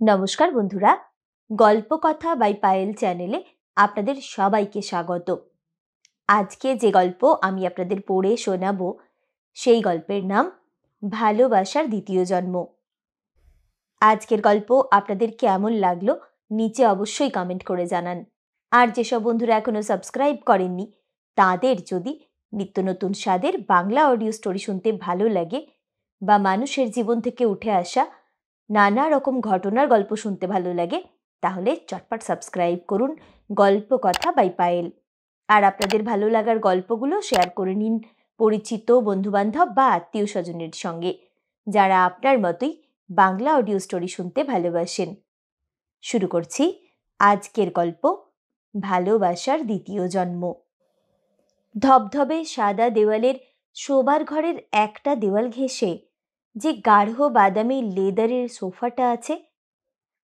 নমস্কার বন্ধুরা, গল্প কথা বাই পায়েল চ্যানেলে আপনাদের সবাইকে স্বাগত। আজকে যে গল্প আমি আপনাদের পড়ে শোনাবো সেই গল্পের নাম ভালোবাসার দ্বিতীয় জন্ম। আজকের গল্প আপনাদের কেমন লাগলো নিচে অবশ্যই কমেন্ট করে জানান। আর যেসব বন্ধুরা এখনো সাবস্ক্রাইব করেননি তাদের যদি নিত্য নতুন স্বাদের বাংলা অডিও স্টোরি শুনতে ভালো লাগে বা মানুষের জীবন থেকে উঠে আসা নানা রকম ঘটনার গল্প শুনতে ভালো লাগে তাহলে চটপট সাবস্ক্রাইব করুন গল্প কথা বাই পায়েল। আর আপনাদের ভালো লাগার গল্পগুলো শেয়ার করে নিন পরিচিত বন্ধুবান্ধব বা আত্মীয় স্বজনের সঙ্গে যারা আপনার মতোই বাংলা অডিও স্টোরি শুনতে ভালোবাসেন। শুরু করছি আজকের গল্প ভালোবাসার দ্বিতীয় জন্ম। ধবধবে সাদা দেওয়ালের শোবার ঘরের একটা দেওয়াল ঘেঁষে যে গাঢ় বাদামি লেদারের সোফাটা আছে,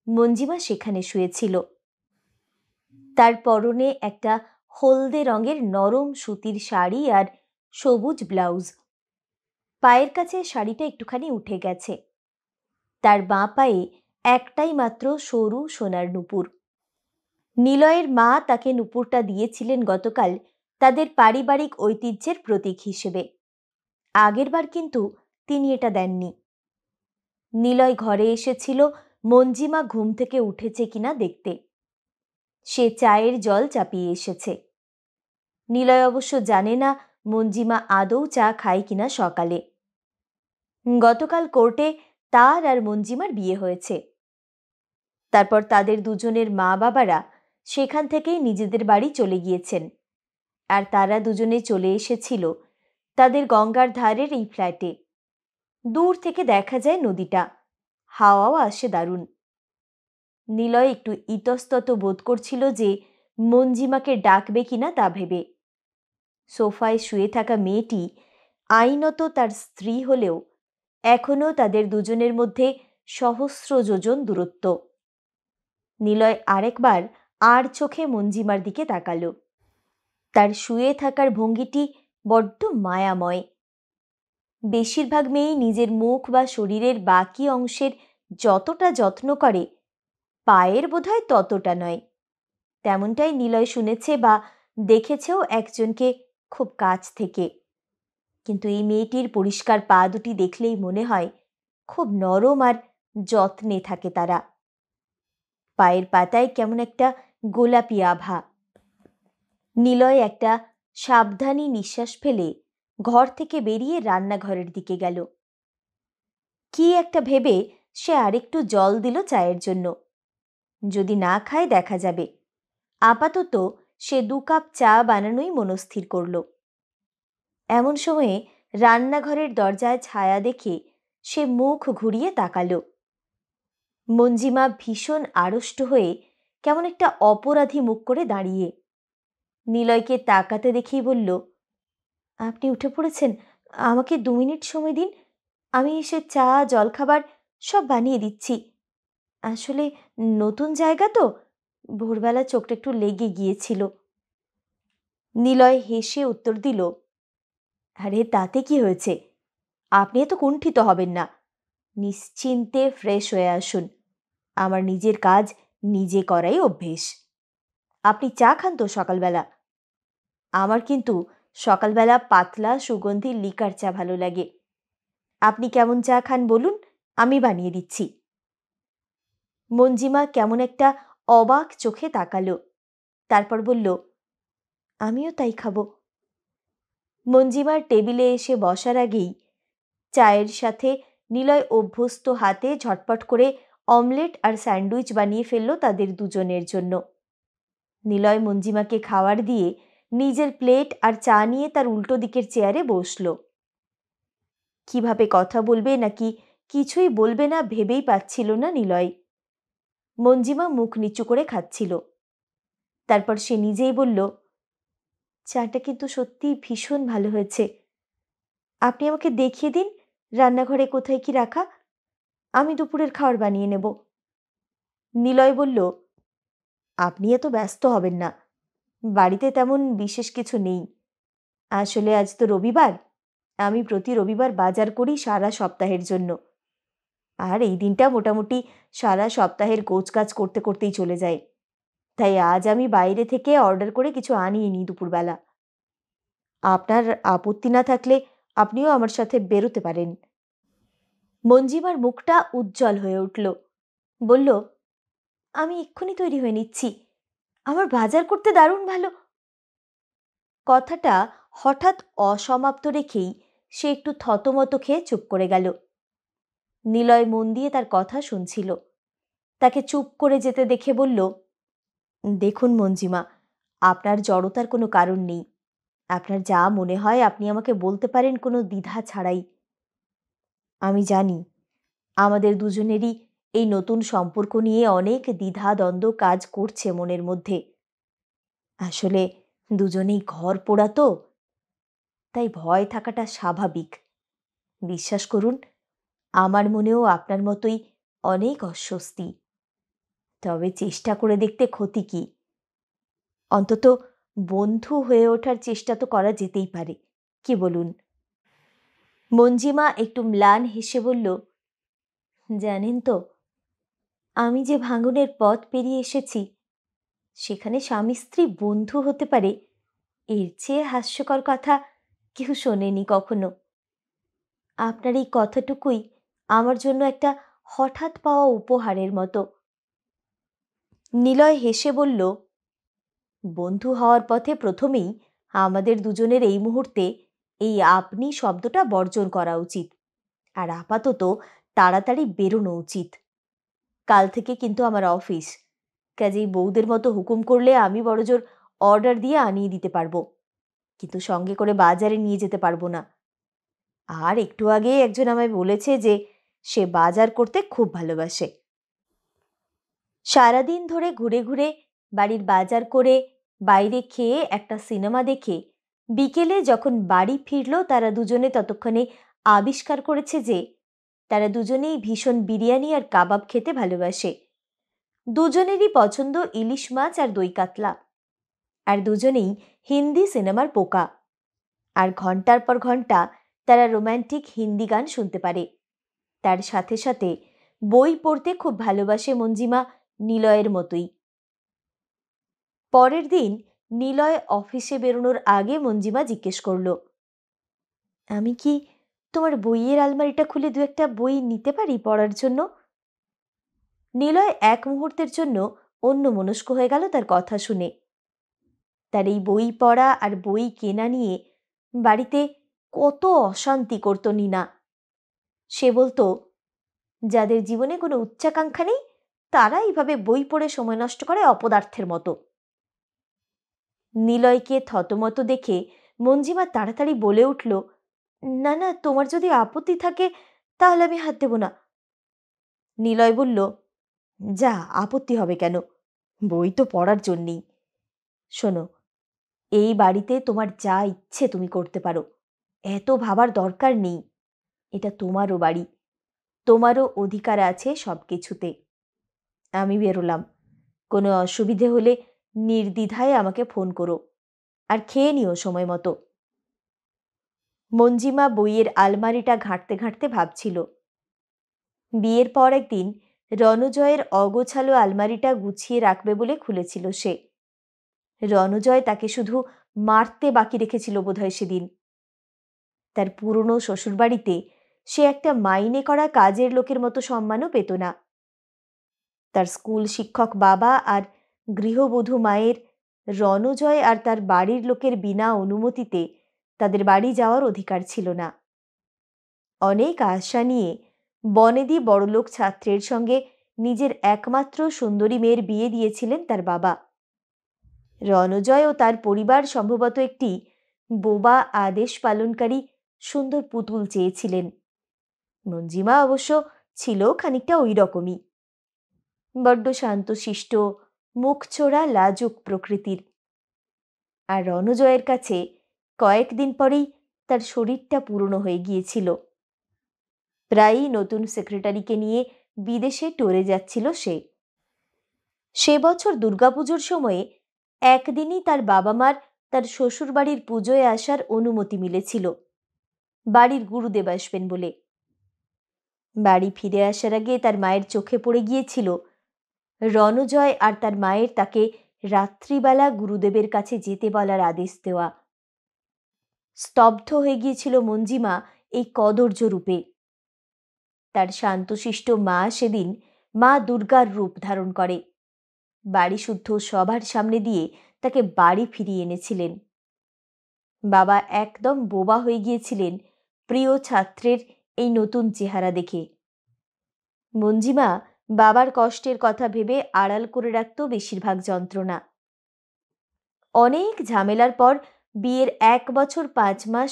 মঞ্জিমা সেখানে শুয়েছিল। তার পরনে একটা হলদে রঙের নরম সুতির শাড়ি আর সবুজ ব্লাউজ। পায়ের কাছে শাড়িটা একটুখানি উঠে গেছে। তার বাঁ পায়ে একটাই মাত্র সরু সোনার নুপুর। নিলয়ের মা তাকে নুপুরটা দিয়েছিলেন গতকাল তাদের পারিবারিক ঐতিহ্যের প্রতীক হিসেবে। আগেরবার কিন্তু তিনি এটা দেননি। নিলয় ঘরে এসেছিল মঞ্জিমা ঘুম থেকে উঠেছে কিনা দেখতে। সে চায়ের জল চাপিয়ে এসেছে। নিলয় অবশ্য জানে না মঞ্জিমা আদৌ চা খায় কিনা সকালে। গতকাল কোর্টে তার আর মঞ্জিমার বিয়ে হয়েছে। তারপর তাদের দুজনের মা বাবারা সেখান থেকেই নিজেদের বাড়ি চলে গিয়েছেন, আর তারা দুজনে চলে এসেছিল তাদের গঙ্গার ধারের এই ফ্ল্যাটে। দূর থেকে দেখা যায় নদীটা, হাওয়াও আসে দারুণ। নিলয় একটু ইতস্তত বোধ করছিল যে মঞ্জিমাকে ডাকবে কিনা তা ভেবে। সোফায় শুয়ে থাকা মেয়েটি আইনত তার স্ত্রী হলেও এখনও তাদের দুজনের মধ্যে সহস্র যোজন দূরত্ব। নিলয় আরেকবার আর চোখে মঞ্জিমার দিকে তাকালো। তার শুয়ে থাকার ভঙ্গিটি বড্ড মায়াময়। বেশিরভাগ মেয়েই নিজের মুখ বা শরীরের বাকি অংশের যতটা যত্ন করে পায়ের বোধহয় ততটা নয়। তেমনটাই নিলয় শুনেছে বা দেখেছেও একজনকে খুব কাছ থেকে। কিন্তু এই মেয়েটির পরিষ্কার পা দুটি দেখলেই মনে হয় খুব নরম আর যত্নে থাকে তারা। পায়ের পাতায় কেমন একটা গোলাপি আভা। নিলয় একটা সাবধানী নিঃশ্বাস ফেলে ঘর থেকে বেরিয়ে রান্নাঘরের দিকে গেল। কি একটা ভেবে সে আরেকটু জল দিল চায়ের জন্য। যদি না খায় দেখা যাবে। আপাতত সে 2 কাপ চা বানানোই মনস্থির করল। এমন সময়ে রান্নাঘরের দরজায় ছায়া দেখে সে মুখ ঘুরিয়ে তাকালো। মঞ্জিমা ভীষণ আড়ষ্ট হয়ে কেমন একটা অপরাধী মুখ করে দাঁড়িয়ে। নিলয়কে তাকাতে দেখেই বলল, আপনি উঠে পড়েছেন? আমাকে 2 মিনিট সময় দিন, আমি এসে চা জলখাবার সব বানিয়ে দিচ্ছি। আসলে নতুন জায়গা তো, ভোরবেলা চোখটা একটু লেগে গিয়েছিল। নিলয় হেসে উত্তর দিল, আরে তাতে কি হয়েছে, আপনি এত কুণ্ঠিত হবেন না। নিশ্চিন্তে ফ্রেশ হয়ে আসুন। আমার নিজের কাজ নিজে করাই অভ্যেস। আপনি চা খান তো সকালবেলা? আমার কিন্তু সকালবেলা পাতলা সুগন্ধি লিকার চা ভালো লাগে। আপনি কেমন চা খান বলুন, আমি বানিয়ে দিচ্ছি। মঞ্জিমা কেমন একটা অবাক চোখে তাকালো। তারপর বলল, আমিও তাই খাবো। মঞ্জিমার টেবিলে এসে বসার আগেই চায়ের সাথে নিলয় অভ্যস্ত হাতে ঝটপট করে অমলেট আর স্যান্ডউইচ বানিয়ে ফেলল তাদের দুজনের জন্য। নিলয় মঞ্জিমাকে খাওয়ার দিয়ে নিজের প্লেট আর চা নিয়ে তার উল্টো দিকের চেয়ারে বসল। কিভাবে কথা বলবে নাকি কিছুই বলবে না ভেবেই পাচ্ছিল না নিলয়। মঞ্জিমা মুখ নিচু করে খাচ্ছিল। তারপর সে নিজেই বলল, চাটা কিন্তু সত্যি ভীষণ ভালো হয়েছে। আপনি আমাকে দেখিয়ে দিন রান্নাঘরে কোথায় কি রাখা, আমি দুপুরের খাবার বানিয়ে নেব। নিলয় বলল, আপনি এত ব্যস্ত হবেন না, বাড়িতে তেমন বিশেষ কিছু নেই। আসলে আজ তো রবিবার, আমি প্রতি রবিবার বাজার করি সারা সপ্তাহের জন্য। আর এই দিনটা মোটামুটি সারা সপ্তাহের গোছগাছ করতে করতেই চলে যায়। তাই আজ আমি বাইরে থেকে অর্ডার করে কিছু আনিয়ে নিই দুপুরবেলা। আপনার আপত্তি না থাকলে আপনিও আমার সাথে বেরোতে পারেন। মঞ্জিমার মুখটা উজ্জ্বল হয়ে উঠল। বলল, আমি এক্ষুনি তৈরি হয়ে নিচ্ছি। আমার বাজার করতে দারুণ ভালো। কথাটা হঠাৎ অসমাপ্ত রেখেই সে একটু থতমত খেয়ে চুপ করে গেল। নিলয় মন দিয়ে তার কথা শুনছিল। তাকে চুপ করে যেতে দেখে বলল, দেখুন মঞ্জিমা, আপনার জড়তার কোনো কারণ নেই। আপনার যা মনে হয় আপনি আমাকে বলতে পারেন কোনো দ্বিধা ছাড়াই। আমি জানি আমাদের দুজনেরই এই নতুন সম্পর্ক নিয়ে অনেক দ্বিধা দ্বন্দ্ব কাজ করছে মনের মধ্যে। আসলে দুজনেই ঘর পোড়া তো, তাই ভয় থাকাটা স্বাভাবিক। বিশ্বাস করুন, আমার মনেও আপনার মতোই অনেক অস্বস্তি। তবে চেষ্টা করে দেখতে ক্ষতি কি? অন্তত বন্ধু হয়ে ওঠার চেষ্টা তো করা যেতেই পারে, কি বলুন? মঞ্জিমা একটু ম্লান হেসে বলল, জানেন তো, আমি যে ভাঙনের পথ পেরিয়ে এসেছি, সেখানে স্বামী স্ত্রী বন্ধু হতে পারে, এর চেয়ে হাস্যকর কথা কেউ শোনেনি কখনো। আপনার এই কথাটুকুই আমার জন্য একটা হঠাৎ পাওয়া উপহারের মতো। নিলয় হেসে বলল, বন্ধু হওয়ার পথে প্রথমেই আমাদের দুজনের এই মুহূর্তে এই আপনি শব্দটা বর্জন করা উচিত। আর আপাতত তাড়াতাড়ি বেরোনো উচিত। কাল থেকে কিন্তু আমার অফিস, কাজেই বউদের মতো হুকুম করলে আমি বড়জোর অর্ডার দিয়ে আনিয়ে দিতে পারবো, কিন্তু সঙ্গে করে বাজারে নিয়ে যেতে পারবো না। আর একটু আগে একজন আমায় বলেছে যে সে বাজার করতে খুব ভালোবাসে। সারাদিন ধরে ঘুরে ঘুরে বাড়ির বাজার করে, বাইরে খেয়ে, একটা সিনেমা দেখে বিকেলে যখন বাড়ি ফিরল, তারা দুজনে ততক্ষণে আবিষ্কার করেছে যে তারা দুজনেই ভীষণ বিরিয়ানি আর কাবাব খেতে ভালোবাসে। দুজনেরই পছন্দ ইলিশ মাছ আর দই কাতলা। আর দুজনেই হিন্দি সিনেমার পোকা। আর ঘন্টার পর ঘন্টা তারা রোম্যান্টিক হিন্দি গান শুনতে পারে। তার সাথে সাথে বই পড়তে খুব ভালোবাসে মঞ্জিমা, নিলয়ের মতোই। পরের দিন নিলয় অফিসে বেরোনোর আগে মঞ্জিমা জিজ্ঞেস করল, আমি কি তোমার বইয়ের আলমারিটা খুলে দু একটা বই নিতে পারি পড়ার জন্য? নিলয় এক মুহূর্তের জন্য অন্যমনস্ক হয়ে গেল তার কথা শুনে। তার এই বই পড়া আর বই কেনা নিয়ে বাড়িতে কত অশান্তি করত নীনা। সে বলতো, যাদের জীবনে কোনো উচ্চাকাঙ্ক্ষা নেই তারা এইভাবে বই পড়ে সময় নষ্ট করে অপদার্থের মতো। নিলয়কে থতমত দেখে মঞ্জিমা তাড়াতাড়ি বলে উঠল, না না, তোমার যদি আপত্তি থাকে তাহলে আমি হাত দেব না। নিলয় বলল, যা, আপত্তি হবে কেন? বই তো পড়ার জন্যেই। শোনো, এই বাড়িতে তোমার যা ইচ্ছে তুমি করতে পারো, এত ভাবার দরকার নেই। এটা তোমারও বাড়ি, তোমারও অধিকার আছে সব কিছুতে। আমি বেরোলাম। কোনো অসুবিধে হলে নির্দ্বিধায় আমাকে ফোন করো, আর খেয়ে নিও সময় মতো। মঞ্জিমা বইয়ের আলমারিটা ঘাঁটতে ঘাঁটতে ভাবছিল। বিয়ের পর একদিন রণজয়ের অগোছালো আলমারিটা গুছিয়ে রাখবে বলে খুলেছিল সে। রণজয় তাকে শুধু মারতে বাকি রেখেছিল বোধহয় সেদিন। তার পুরনো শ্বশুরবাড়িতে সে একটা মাইনে করা কাজের লোকের মতো সম্মানও পেত না। তার স্কুল শিক্ষক বাবা আর গৃহবধূ মায়ের রণজয় আর তার বাড়ির লোকের বিনা অনুমতিতে তাদের বাড়ি যাওয়ার অধিকার ছিল না। অনেক আশা নিয়ে বনেদি বড়লোক ছাত্রের সঙ্গে নিজের একমাত্র সুন্দরী মেয়ের বিয়ে দিয়েছিলেন তার বাবা। রণজয় ও তার পরিবার সম্ভবত একটি বোবা আদেশ পালনকারী সুন্দর পুতুল চেয়েছিলেন। মঞ্জিমা অবশ্য ছিল খানিকটা ওই রকমই, বড্ড শান্তশিষ্ট, মুখচোরা, লাজুক প্রকৃতির। আর রণজয়ের কাছে কয়েকদিন পরেই তার শরীরটা পুরনো হয়ে গিয়েছিল। প্রায়ই নতুন সেক্রেটারিকে নিয়ে বিদেশে টরে যাচ্ছিল সে। সে বছর দুর্গাপুজোর সময়ে একদিনই তার বাবা মার তার শ্বশুরবাড়ির পুজোয় আসার অনুমতি মিলেছিল, বাড়ির গুরুদেব আসবেন বলে। বাড়ি ফিরে আসার আগে তার মায়ের চোখে পড়ে গিয়েছিল রণজয় আর তার মায়ের তাকে রাত্রিবেলা গুরুদেবের কাছে যেতে বলার আদেশ দেওয়া। স্তব্ধ হয়ে গিয়েছিল মঞ্জিমা এই কদর্য রূপে। তার শান্তশিষ্ট মা সেদিন মা দুর্গার রূপ ধারণ করে বাড়ি শুদ্ধ সবার সামনে দিয়ে তাকে বাড়ি ফিরিয়ে এনেছিলেন। বাবা একদম বোবা হয়ে গিয়েছিলেন প্রিয় ছাত্রের এই নতুন চেহারা দেখে। মঞ্জিমা বাবার কষ্টের কথা ভেবে আড়াল করে রাখত বেশিরভাগ যন্ত্রণা। অনেক ঝামেলার পর বিয়ের 1 বছর 5 মাস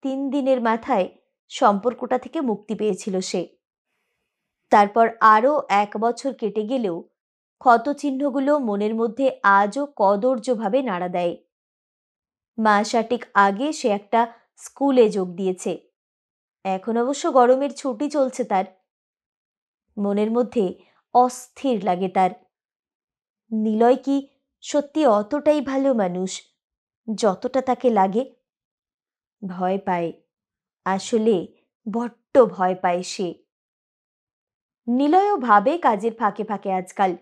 3 দিনের মাথায় সম্পর্কটা থেকে মুক্তি পেয়েছিল সে। তারপর আরও 1 বছর কেটে গেলেও ক্ষতচিহ্নগুলো মনের মধ্যে আজও কদর্যভাবে নাড়া দেয়। মাস 8 আগে সে একটা স্কুলে যোগ দিয়েছে। এখন অবশ্য গরমের ছুটি চলছে তার। মনের মধ্যে অস্থির লাগে তার। নিলয় কি সত্যি অতটাই ভালো মানুষ যতটা তাকে লাগে? ভয় পায়, আসলে বড্ড ভয় পায় সে। নিলয়ও ভাবে কাজের ফাঁকে ফাঁকে আজকাল,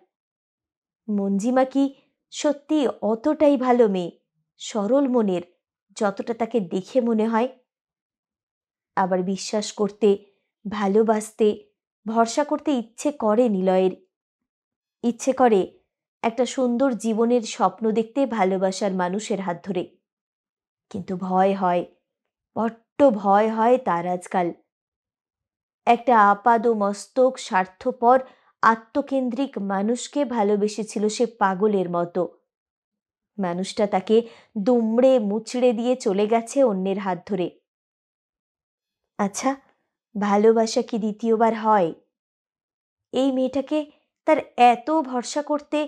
মঞ্জিমা কি সত্যি অতটাই ভালো মেয়ে, সরল মনের, যতটা তাকে দেখে মনে হয়? আবার বিশ্বাস করতে, ভালোবাসতে, ভরসা করতে ইচ্ছে করে নিলয়ের। ইচ্ছে করে একটা সুন্দর জীবনের স্বপ্ন দেখতে ভালোবাসার মানুষের হাত ধরে। কিন্তু ভয় হয়, বড্ড ভয় হয় তার আজকাল। একটা আপাদমস্তক স্বার্থপর আত্মকেন্দ্রিক মানুষকে ভালোবেসেছিল সে পাগলের মতো। মানুষটা তাকে দুমড়ে মুচড়ে দিয়ে চলে গেছে অন্যের হাত ধরে। আচ্ছা, ভালোবাসা কি দ্বিতীয়বার হয়? এই মেয়েটাকে তার এত ভরসা করতে,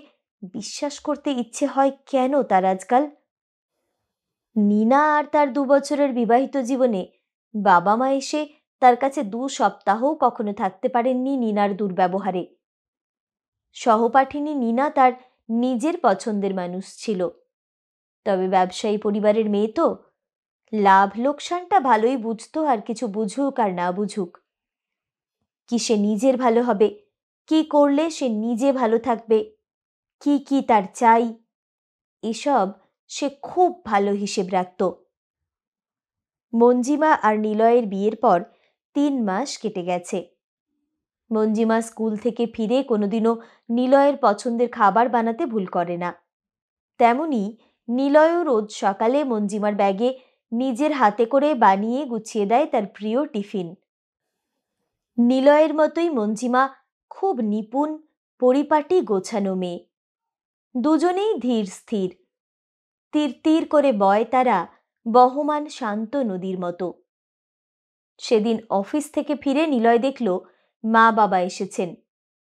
বিশ্বাস করতে ইচ্ছে হয় কেন তার আজকাল? নীনা আর তার 2 বছরের বিবাহিত জীবনে বাবা মা এসে তার কাছে 2 সপ্তাহও কখনো থাকতে পারেননি নীনার দুর্ব্যবহারে। সহপাঠিনী নীনা তার নিজের পছন্দের মানুষ ছিল, তবে ব্যবসায়ী পরিবারের মেয়ে তো লাভ লোকসানটা ভালোই বুঝতো, আর কিছু বুঝুক আর না বুঝুক। কি সে নিজের ভালো হবে, কি করলে সে নিজে ভালো থাকবে, কি কি তার চাই, এসব সে খুব ভালো হিসেব রাখত। মঞ্জিমা আর নিলয়ের বিয়ের পর 3 মাস কেটে গেছে। মঞ্জিমা স্কুল থেকে ফিরে কোনোদিনও নিলয়ের পছন্দের খাবার বানাতে ভুল করে না। তেমনি নিলয়ও রোজ সকালে মঞ্জিমার ব্যাগে নিজের হাতে করে বানিয়ে গুছিয়ে দেয় তার প্রিয় টিফিন। নিলয়ের মতোই মঞ্জিমা খুব নিপুণ, পরিপাটি, গোছানো মেয়ে। দুজনেই ধীর স্থির, তীর তীর করে বয় তারা বহমান শান্ত নদীর মতো। সেদিন অফিস থেকে ফিরে নিলয় দেখল মা বাবা এসেছেন,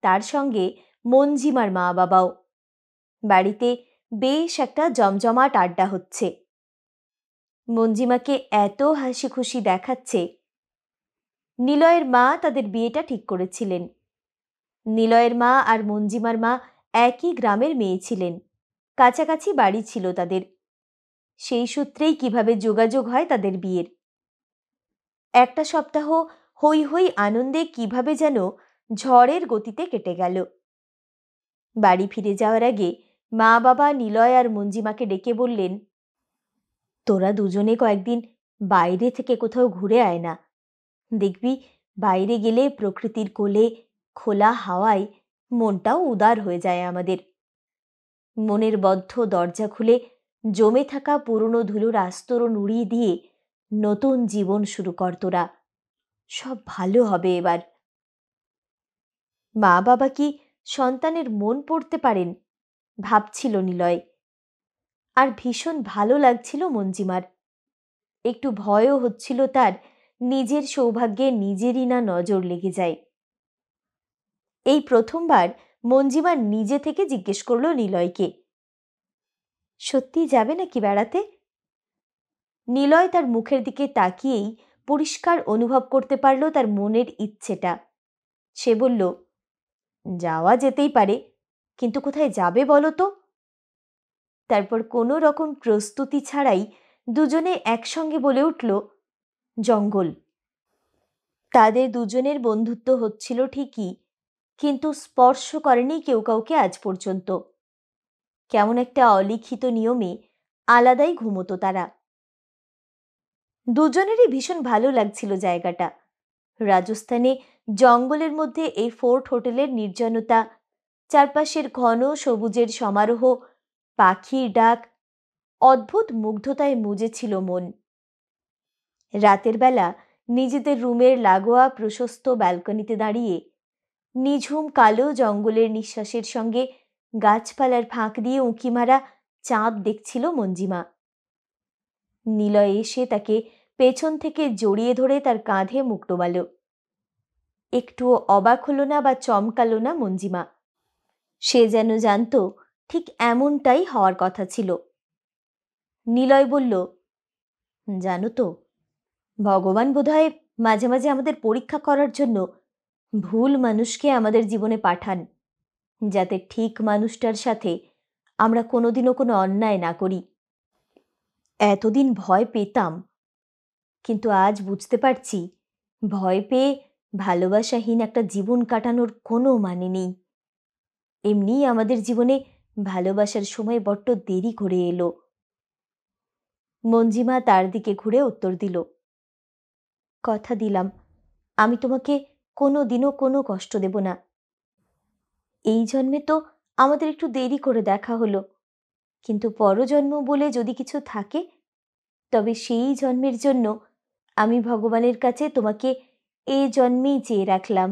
তার সঙ্গে মঞ্জিমার মা বাবাও। বাড়িতে বেশ একটা জমজমাট আড্ডা হচ্ছে। মঞ্জিমাকে এত হাসি খুশি দেখাচ্ছে। নিলয়ের মা তাদের বিয়েটা ঠিক করেছিলেন। নিলয়ের মা আর মঞ্জিমার মা একই গ্রামের মেয়ে ছিলেন, কাছাকাছি বাড়ি ছিল তাদের। সেই সূত্রেই কিভাবে যোগাযোগ হয় তাদের বিয়ের। একটা সপ্তাহ হই হই আনন্দে কিভাবে যেন ঝড়ের গতিতে কেটে গেল। বাড়ি ফিরে যাওয়ার আগে মা বাবা নিলয় আর মঞ্জিমাকে ডেকে বললেন, তোরা দুজনে কয়েকদিন বাইরে থেকে কোথাও ঘুরে আয় না। দেখবি বাইরে গেলে প্রকৃতির কোলে খোলা হাওয়ায় মনটাও উদার হয়ে যায় আমাদের। মনের বদ্ধ দরজা খুলে জমে থাকা পুরনো ধুলোর আস্তরণ উড়িয়ে দিয়ে নতুন জীবন শুরু কর তোরা। সব ভালো হবে এবার। মা বাবা কি সন্তানের মন পড়তে পারেন ভাবছিল নিলয়। আর ভীষণ ভালো লাগছিল মঞ্জিমার। একটু ভয়ও হচ্ছিল তার নিজের সৌভাগ্যে নিজেরই না নজর লেগে যায়। এই প্রথমবার মঞ্জিমা নিজে থেকে জিজ্ঞেস করলো নিলয়কে, সত্যি যাবে নাকি বেড়াতে? নিলয় তার মুখের দিকে তাকিয়েই পরিষ্কার অনুভব করতে পারল তার মনের ইচ্ছেটা। সে বলল, যাওয়া যেতেই পারে, কিন্তু কোথায় যাবে বলো তো? তারপর কোনো রকম প্রস্তুতি ছাড়াই দুজনে একসঙ্গে বলে উঠল, জঙ্গল। তাদের দুজনের বন্ধুত্ব হচ্ছিল ঠিকই, কিন্তু স্পর্শ করেনি কেউ কাউকে আজ পর্যন্ত। কেমন একটা অলিখিত নিয়মে আলাদাই ঘুমোতো তারা। দুজনেরই ভীষণ ভালো লাগছিল জায়গাটা। রাজস্থানে জঙ্গলের মধ্যে এই ফোর্ট হোটেলের নির্জনতা, চারপাশের ঘন সবুজের সমারোহ, পাখির ডাক, অদ্ভুত মুগ্ধতায় মুজেছিল মন। রাতের বেলা নিজেদের রুমের লাগোয়া প্রশস্ত ব্যালকনিতে দাঁড়িয়ে নিঝুম কালো জঙ্গলের নিঃশ্বাসের সঙ্গে গাছপালার ফাঁক দিয়ে উঁকি মারা চাঁদ দেখছিল মঞ্জিমা। নিলয় এসে তাকে পেছন থেকে জড়িয়ে ধরে তার কাঁধে মুখ ডোবাল। একটুও অবাক হলো না বা চমকালো না মঞ্জিমা। সে যেন জানত ঠিক এমনটাই হওয়ার কথা ছিল। নিলয় বলল, জানো তো, ভগবান বোধহয় মাঝে মাঝে আমাদের পরীক্ষা করার জন্য ভুল মানুষকে আমাদের জীবনে পাঠান, যাতে ঠিক মানুষটার সাথে আমরা কোনোদিনও কোনো অন্যায় না করি। এতদিন ভয় পেতাম, কিন্তু আজ বুঝতে পারছি ভয় পেয়ে ভালোবাসাহীন একটা জীবন কাটানোর কোনো মানে নেই। এমনিই আমাদের জীবনে ভালোবাসার সময় বড্ড দেরি করে এলো। মঞ্জিমা তার দিকে ঘুরে উত্তর দিল, কথা দিলাম আমি তোমাকে কোনো দিনও কোনো কষ্ট দেব না। এই জন্মে তো আমাদের একটু দেরি করে দেখা হলো, কিন্তু পরজন্ম বলে যদি কিছু থাকে, তবে সেই জন্মের জন্য আমি ভগবানের কাছে তোমাকে এ জন্মেই চেয়ে রাখলাম।